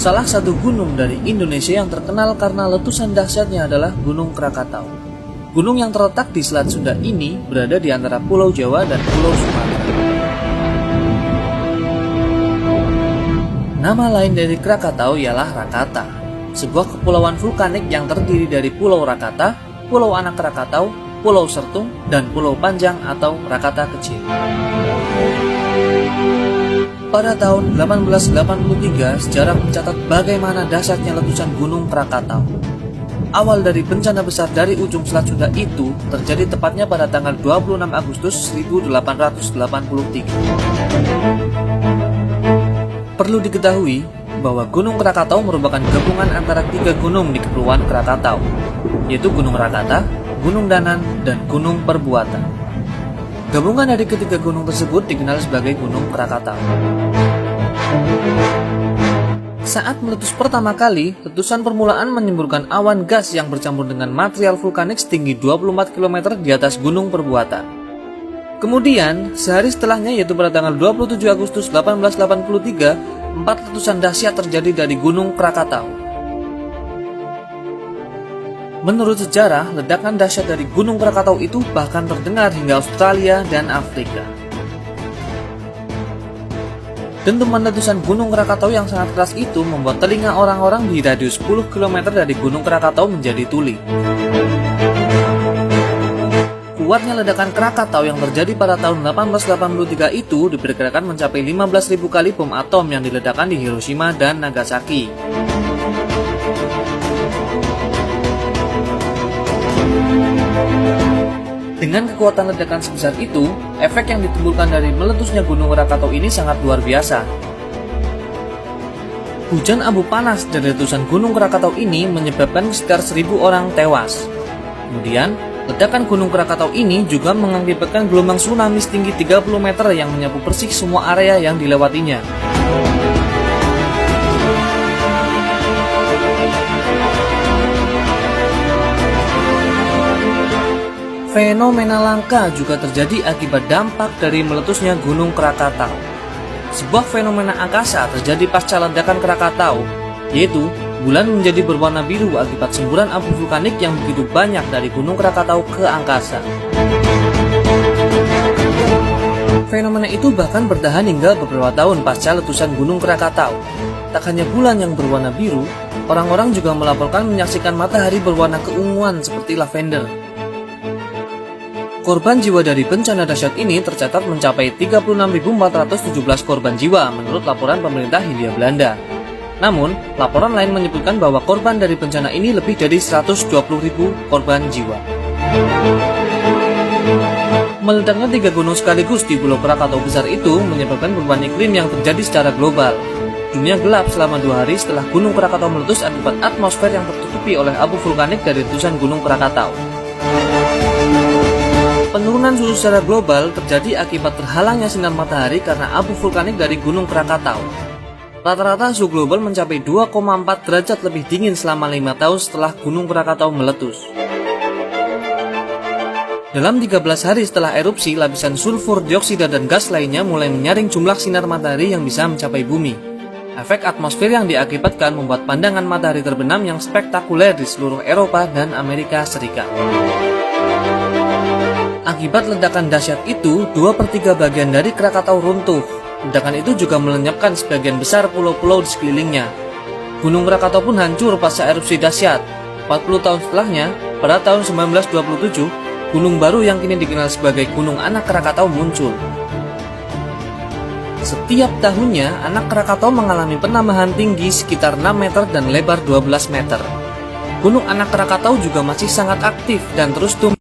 Salah satu gunung dari Indonesia yang terkenal karena letusan dahsyatnya adalah Gunung Krakatau. Gunung yang terletak di Selat Sunda ini berada di antara Pulau Jawa dan Pulau Sumatera. Nama lain dari Krakatau ialah Rakata, sebuah kepulauan vulkanik yang terdiri dari Pulau Rakata, Pulau Anak Krakatau, Pulau Sertung, dan Pulau Panjang atau Rakata Kecil. Pada tahun 1883, sejarah mencatat bagaimana dahsyatnya letusan Gunung Krakatau. Awal dari bencana besar dari ujung Selat Sunda itu terjadi tepatnya pada tanggal 26 Agustus 1883. Perlu diketahui bahwa Gunung Krakatau merupakan gabungan antara 3 gunung di Kepulauan Krakatau, yaitu Gunung Rakata, Gunung Danan, dan Gunung Perbuatan. Gabungan dari ketiga gunung tersebut dikenal sebagai Gunung Krakatau. Saat meletus pertama kali, letusan permulaan menimbulkan awan gas yang bercampur dengan material vulkanik setinggi 24 km di atas Gunung Perbuatan. Kemudian, sehari setelahnya yaitu pada tanggal 27 Agustus 1883, 4 letusan dahsyat terjadi dari Gunung Krakatau. Menurut sejarah, ledakan dahsyat dari Gunung Krakatau itu bahkan terdengar hingga Australia dan Afrika. Dentuman letusan Gunung Krakatau yang sangat keras itu membuat telinga orang-orang di radius 10 km dari Gunung Krakatau menjadi tuli. Kuatnya ledakan Krakatau yang terjadi pada tahun 1883 itu diperkirakan mencapai 15.000 kali bom atom yang diledakkan di Hiroshima dan Nagasaki. Dengan kekuatan ledakan sebesar itu, efek yang ditimbulkan dari meletusnya Gunung Krakatau ini sangat luar biasa. Hujan abu panas dari letusan Gunung Krakatau ini menyebabkan sekitar 1.000 orang tewas. Kemudian, ledakan Gunung Krakatau ini juga mengakibatkan gelombang tsunami setinggi 30 meter yang menyapu bersih semua area yang dilewatinya. Fenomena langka juga terjadi akibat dampak dari meletusnya Gunung Krakatau. Sebuah fenomena angkasa terjadi pasca ledakan Krakatau, yaitu bulan menjadi berwarna biru akibat semburan abu vulkanik yang begitu banyak dari Gunung Krakatau ke angkasa. Fenomena itu bahkan bertahan hingga beberapa tahun pasca letusan Gunung Krakatau. Tak hanya bulan yang berwarna biru, orang-orang juga melaporkan menyaksikan matahari berwarna keunguan seperti lavender. Korban jiwa dari bencana dahsyat ini tercatat mencapai 36.417 korban jiwa menurut laporan pemerintah Hindia Belanda. Namun, laporan lain menyebutkan bahwa korban dari bencana ini lebih dari 120.000 korban jiwa. Meledaknya 3 gunung sekaligus di Pulau Krakatau besar itu menyebabkan perubahan iklim yang terjadi secara global. Dunia gelap selama 2 hari setelah Gunung Krakatau meletus akibat atmosfer yang tertutupi oleh abu vulkanik dari letusan Gunung Krakatau. Penurunan suhu secara global terjadi akibat terhalangnya sinar matahari karena abu vulkanik dari Gunung Krakatau. Rata-rata suhu global mencapai 2,4 derajat lebih dingin selama 5 tahun setelah Gunung Krakatau meletus. Dalam 13 hari setelah erupsi, lapisan sulfur, dioksida, dan gas lainnya mulai menyaring jumlah sinar matahari yang bisa mencapai bumi. Efek atmosfer yang diakibatkan membuat pandangan matahari terbenam yang spektakuler di seluruh Eropa dan Amerika Serikat. Akibat ledakan dahsyat itu, 2/3 bagian dari Krakatau runtuh. Ledakan itu juga melenyapkan sebagian besar pulau-pulau di sekelilingnya. Gunung Krakatau pun hancur pasca erupsi dahsyat. 40 tahun setelahnya, pada tahun 1927, gunung baru yang kini dikenal sebagai Gunung Anak Krakatau muncul. Setiap tahunnya, Anak Krakatau mengalami penambahan tinggi sekitar 6 meter dan lebar 12 meter. Gunung Anak Krakatau juga masih sangat aktif dan terus tumbuh.